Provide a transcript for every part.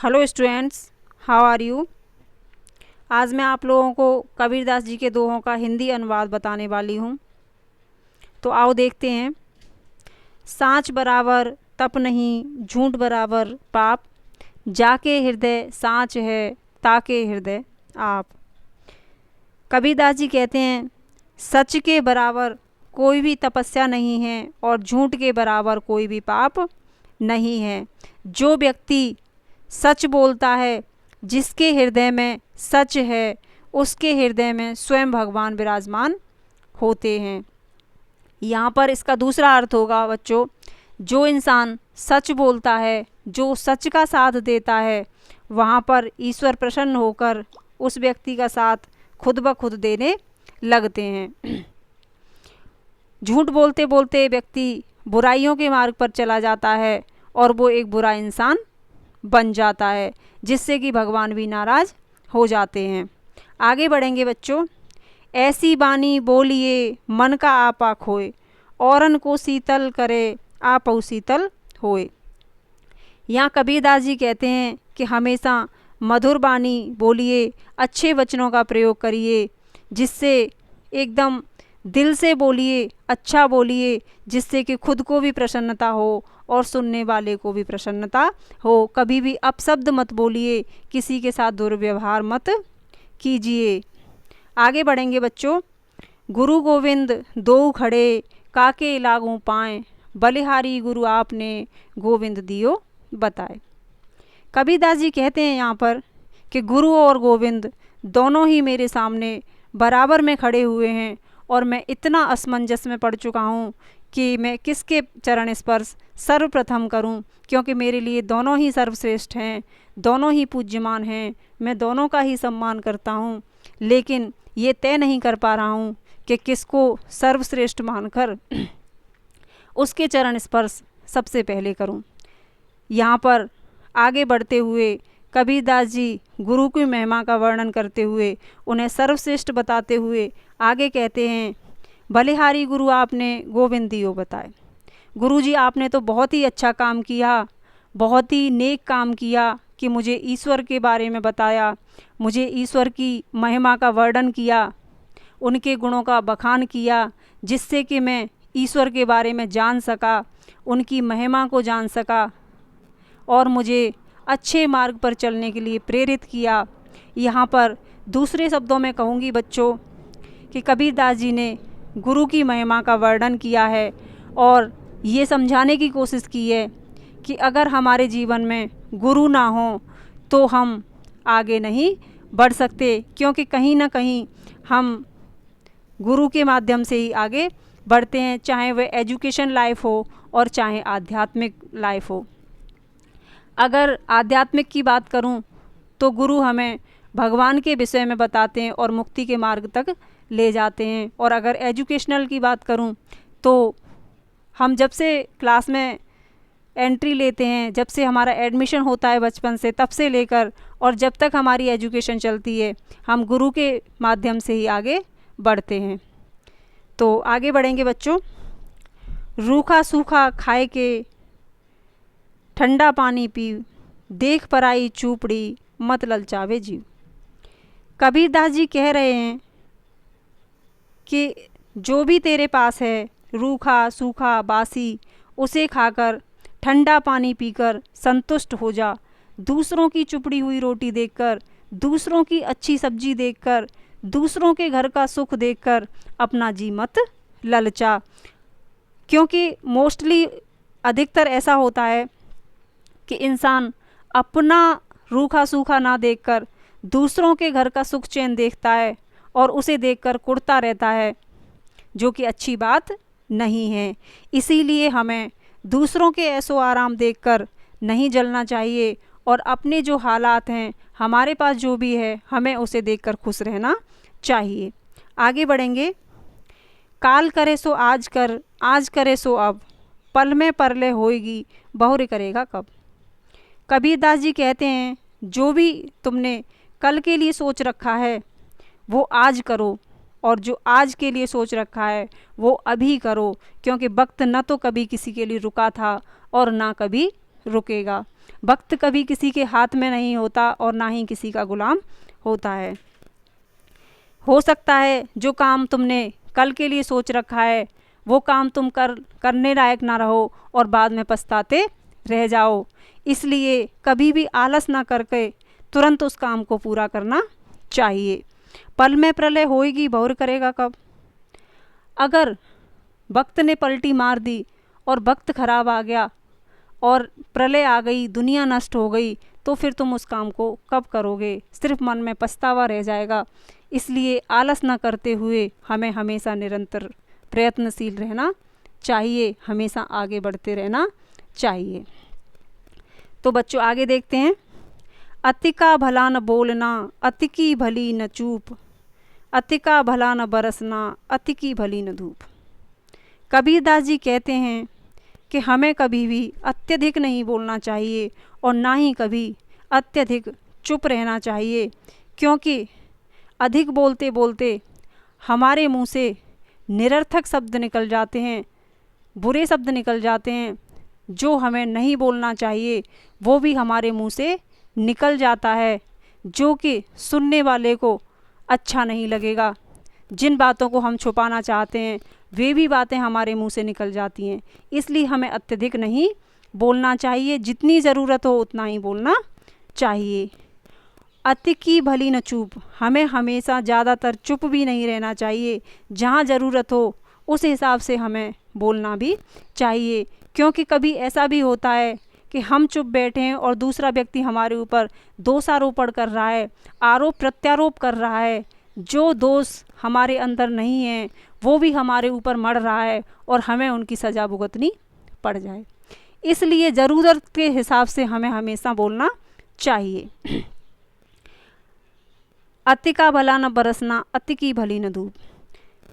Hello students, how are you. आज मैं आप लोगों को कबीरदास जी के दोहों का हिंदी अनुवाद बताने वाली हूँ। तो आओ देखते हैं। सांच बराबर तप नहीं, झूठ बराबर पाप, जाके हृदय सांच है, ताके हृदय आप। कबीरदास जी कहते हैं सच के बराबर कोई भी तपस्या नहीं है और झूठ के बराबर कोई भी पाप नहीं है। जो व्यक्ति सच बोलता है, जिसके हृदय में सच है, उसके हृदय में स्वयं भगवान विराजमान होते हैं। यहाँ पर इसका दूसरा अर्थ होगा बच्चों, जो इंसान सच बोलता है, जो सच का साथ देता है, वहाँ पर ईश्वर प्रसन्न होकर उस व्यक्ति का साथ खुद ब खुद देने लगते हैं। झूठ बोलते बोलते व्यक्ति बुराइयों के मार्ग पर चला जाता है और वो एक बुरा इंसान बन जाता है, जिससे कि भगवान भी नाराज़ हो जाते हैं। आगे बढ़ेंगे बच्चों। ऐसी बानी बोलिए मन का आपा खोए, औरन को शीतल करे आपऊ शीतल होए। यहाँ कबीरदास जी कहते हैं कि हमेशा मधुर बानी बोलिए, अच्छे वचनों का प्रयोग करिए, जिससे एकदम दिल से बोलिए, अच्छा बोलिए, जिससे कि खुद को भी प्रसन्नता हो और सुनने वाले को भी प्रसन्नता हो। कभी भी अपशब्द मत बोलिए, किसी के साथ दुर्व्यवहार मत कीजिए। आगे बढ़ेंगे बच्चों। गुरु गोविंद दो खड़े, काके लागू पाएँ, बलिहारी गुरु आपने गोविंद दियो बताए। कबीरदास जी कहते हैं यहाँ पर कि गुरु और गोविंद दोनों ही मेरे सामने बराबर में खड़े हुए हैं और मैं इतना असमंजस में पड़ चुका हूँ कि मैं किसके चरण स्पर्श सर्वप्रथम करूं, क्योंकि मेरे लिए दोनों ही सर्वश्रेष्ठ हैं, दोनों ही पूज्यमान हैं, मैं दोनों का ही सम्मान करता हूं, लेकिन ये तय नहीं कर पा रहा हूं कि किसको सर्वश्रेष्ठ मानकर उसके चरण स्पर्श सबसे पहले करूं। यहाँ पर आगे बढ़ते हुए कबीरदास जी गुरु की महिमा का वर्णन करते हुए, उन्हें सर्वश्रेष्ठ बताते हुए आगे कहते हैं बलिहारी गुरु आपने गोविंद दियो बताए। गुरु जी आपने तो बहुत ही अच्छा काम किया, बहुत ही नेक काम किया कि मुझे ईश्वर के बारे में बताया, मुझे ईश्वर की महिमा का वर्णन किया, उनके गुणों का बखान किया, जिससे कि मैं ईश्वर के बारे में जान सका, उनकी महिमा को जान सका और मुझे अच्छे मार्ग पर चलने के लिए प्रेरित किया। यहाँ पर दूसरे शब्दों में कहूँगी बच्चों कि कबीरदास जी ने गुरु की महिमा का वर्णन किया है और ये समझाने की कोशिश की है कि अगर हमारे जीवन में गुरु ना हो तो हम आगे नहीं बढ़ सकते, क्योंकि कहीं ना कहीं हम गुरु के माध्यम से ही आगे बढ़ते हैं, चाहे वह एजुकेशन लाइफ हो और चाहे आध्यात्मिक लाइफ हो। अगर आध्यात्मिक की बात करूं तो गुरु हमें भगवान के विषय में बताते हैं और मुक्ति के मार्ग तक ले जाते हैं, और अगर एजुकेशनल की बात करूं तो हम जब से क्लास में एंट्री लेते हैं, जब से हमारा एडमिशन होता है बचपन से, तब से लेकर और जब तक हमारी एजुकेशन चलती है, हम गुरु के माध्यम से ही आगे बढ़ते हैं। तो आगे बढ़ेंगे बच्चों। रूखा सूखा खाए के, ठंडा पानी पी, देख पराई चूपड़ी, मत ललचावे जीव। कबीरदास जी कह रहे हैं कि जो भी तेरे पास है, रूखा सूखा बासी, उसे खाकर, ठंडा पानी पीकर संतुष्ट हो जा। दूसरों की चुपड़ी हुई रोटी देखकर, दूसरों की अच्छी सब्जी देखकर, दूसरों के घर का सुख देखकर अपना जी मत ललचा। क्योंकि मोस्टली अधिकतर ऐसा होता है कि इंसान अपना रूखा सूखा ना देखकर दूसरों के घर का सुख चैन देखता है और उसे देखकर कुढ़ता रहता है, जो कि अच्छी बात नहीं है। इसीलिए हमें दूसरों के ऐसो आराम देखकर नहीं जलना चाहिए और अपने जो हालात हैं, हमारे पास जो भी है, हमें उसे देखकर खुश रहना चाहिए। आगे बढ़ेंगे। काल करे सो आज कर, आज करे सो अब, पल में परले होएगी, बहुरे करेगा कब। कबीरदास जी कहते हैं जो भी तुमने कल के लिए सोच रखा है वो आज करो, और जो आज के लिए सोच रखा है वो अभी करो, क्योंकि वक्त न तो कभी किसी के लिए रुका था और ना कभी रुकेगा। वक्त कभी किसी के हाथ में नहीं होता और ना ही किसी का गुलाम होता है। हो सकता है जो काम तुमने कल के लिए सोच रखा है वो काम तुम करने लायक ना रहो और बाद में पछताते रह जाओ। इसलिए कभी भी आलस ना करके तुरंत उस काम को पूरा करना चाहिए। पल में प्रलय होएगी, बहुर करेगा कब। अगर वक्त ने पलटी मार दी और वक्त खराब आ गया और प्रलय आ गई, दुनिया नष्ट हो गई, तो फिर तुम उस काम को कब करोगे? सिर्फ मन में पछतावा रह जाएगा। इसलिए आलस न करते हुए हमें हमेशा निरंतर प्रयत्नशील रहना चाहिए, हमेशा आगे बढ़ते रहना चाहिए। तो बच्चों आगे देखते हैं। अति का भला न बोलना, अति की भली न चूप, अति का भला न बरसना, अति की भली न धूप। कबीरदास जी कहते हैं कि हमें कभी भी अत्यधिक नहीं बोलना चाहिए और ना ही कभी अत्यधिक चुप रहना चाहिए, क्योंकि अधिक बोलते बोलते हमारे मुंह से निरर्थक शब्द निकल जाते हैं, बुरे शब्द निकल जाते हैं। जो हमें नहीं बोलना चाहिए वो भी हमारे मुंह से निकल जाता है, जो कि सुनने वाले को अच्छा नहीं लगेगा। जिन बातों को हम छुपाना चाहते हैं वे भी बातें हमारे मुंह से निकल जाती हैं। इसलिए हमें अत्यधिक नहीं बोलना चाहिए, जितनी ज़रूरत हो उतना ही बोलना चाहिए। अति की भली न चूप, हमें हमेशा ज़्यादातर चुप भी नहीं रहना चाहिए। जहाँ ज़रूरत हो उस हिसाब से हमें बोलना भी चाहिए, क्योंकि कभी ऐसा भी होता है कि हम चुप बैठे हैं और दूसरा व्यक्ति हमारे ऊपर दोषारोपण कर रहा है, आरोप प्रत्यारोप कर रहा है। जो दोष हमारे अंदर नहीं है वो भी हमारे ऊपर मढ़ रहा है और हमें उनकी सज़ा भुगतनी पड़ जाए। इसलिए ज़रूरत के हिसाब से हमें हमेशा बोलना चाहिए। अति का भला न बरसना, अति की भली न धूप।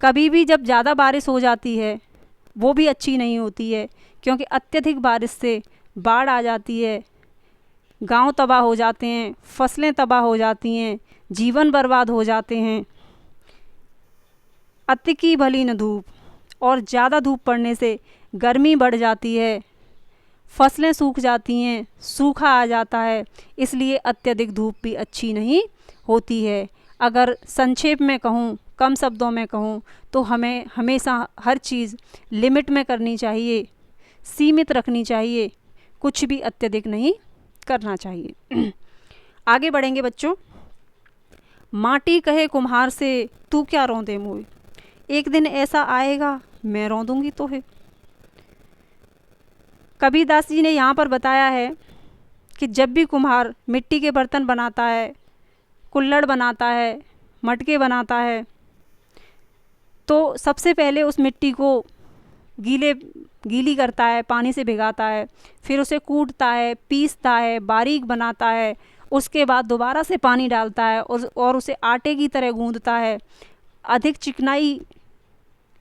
कभी भी जब ज़्यादा बारिश हो जाती है वो भी अच्छी नहीं होती है, क्योंकि अत्यधिक बारिश से बाढ़ आ जाती है, गांव तबाह हो जाते हैं, फसलें तबाह हो जाती हैं, जीवन बर्बाद हो जाते हैं। अति की भली न धूप, और ज़्यादा धूप पड़ने से गर्मी बढ़ जाती है, फसलें सूख जाती हैं, सूखा आ जाता है। इसलिए अत्यधिक धूप भी अच्छी नहीं होती है। अगर संक्षेप में कहूँ, कम शब्दों में कहूँ, तो हमें हमेशा हर चीज़ लिमिट में करनी चाहिए, सीमित रखनी चाहिए, कुछ भी अत्यधिक नहीं करना चाहिए। आगे बढ़ेंगे बच्चों। माटी कहे कुम्हार से तू क्या रौंदे मोए, एक दिन ऐसा आएगा मैं रौंदूंगी तो है। कबीरदास जी ने यहाँ पर बताया है कि जब भी कुम्हार मिट्टी के बर्तन बनाता है, कुल्हड़ बनाता है, मटके बनाता है, तो सबसे पहले उस मिट्टी को गीली करता है, पानी से भिगाता है, फिर उसे कूटता है, पीसता है, बारीक बनाता है। उसके बाद दोबारा से पानी डालता है और उसे आटे की तरह गूंदता है, अधिक चिकनाई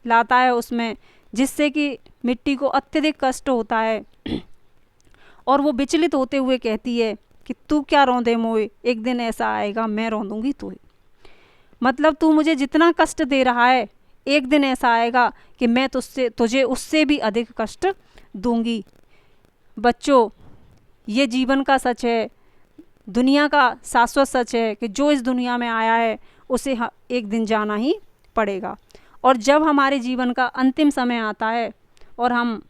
लाता है उसमें, जिससे कि मिट्टी को अत्यधिक कष्ट होता है। और वो विचलित होते हुए कहती है कि तू क्या रौंदे मोए, एक दिन ऐसा आएगा मैं रौंदूंगी तो। मतलब तू मुझे जितना कष्ट दे रहा है, एक दिन ऐसा आएगा कि मैं तुझे उससे भी अधिक कष्ट दूंगी। बच्चों, ये जीवन का सच है, दुनिया का शाश्वत सच है कि जो इस दुनिया में आया है उसे एक दिन जाना ही पड़ेगा। और जब हमारे जीवन का अंतिम समय आता है और हम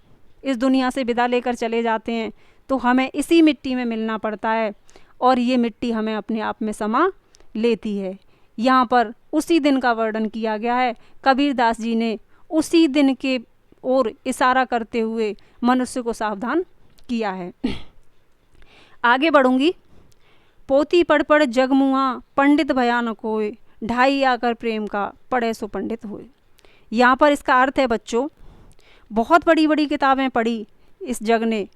इस दुनिया से विदा लेकर चले जाते हैं, तो हमें इसी मिट्टी में मिलना पड़ता है और ये मिट्टी हमें अपने आप में समा लेती है। यहाँ पर उसी दिन का वर्णन किया गया है। कबीरदास जी ने उसी दिन के ओर इशारा करते हुए मनुष्य को सावधान किया है। आगे बढ़ूंगी। पोती पढ़ पढ़ जगमुआ, पंडित भयानक होए, ढाई आकर प्रेम का पढ़े सो पंडित होए। यहाँ पर इसका अर्थ है बच्चों, बहुत बड़ी बड़ी किताबें पढ़ी इस जग ने,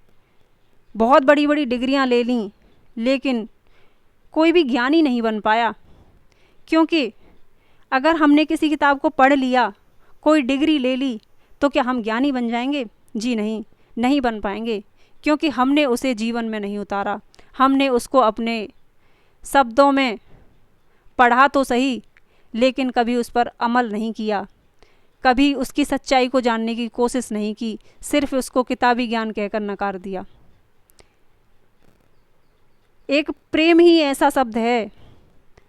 बहुत बड़ी बड़ी डिग्रियाँ ले लीं, लेकिन कोई भी ज्ञानी नहीं बन पाया। क्योंकि अगर हमने किसी किताब को पढ़ लिया, कोई डिग्री ले ली, तो क्या हम ज्ञानी बन जाएंगे? जी नहीं, नहीं बन पाएंगे, क्योंकि हमने उसे जीवन में नहीं उतारा। हमने उसको अपने शब्दों में पढ़ा तो सही, लेकिन कभी उस पर अमल नहीं किया, कभी उसकी सच्चाई को जानने की कोशिश नहीं की, सिर्फ उसको किताबी ज्ञान कहकर नकार दिया। एक प्रेम ही ऐसा शब्द है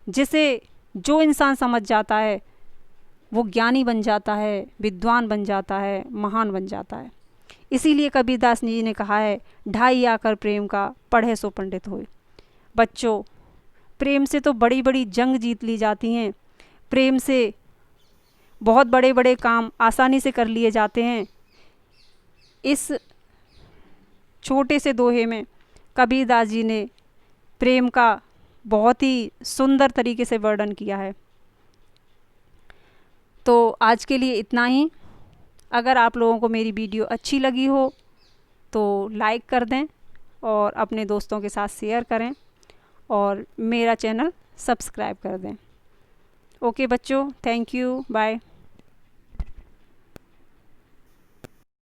जिसे जो इंसान समझ जाता है वो ज्ञानी बन जाता है, विद्वान बन जाता है, महान बन जाता है। इसीलिए कबीरदास जी ने कहा है, ढाई आकर प्रेम का पढ़े सो पंडित होए। बच्चों, प्रेम से तो बड़ी बड़ी जंग जीत ली जाती हैं, प्रेम से बहुत बड़े बड़े काम आसानी से कर लिए जाते हैं। इस छोटे से दोहे में कबीरदास जी ने प्रेम का बहुत ही सुंदर तरीके से वर्णन किया है। तो आज के लिए इतना ही। अगर आप लोगों को मेरी वीडियो अच्छी लगी हो तो लाइक कर दें और अपने दोस्तों के साथ शेयर करें और मेरा चैनल सब्सक्राइब कर दें। ओके बच्चों, थैंक यू, बाय।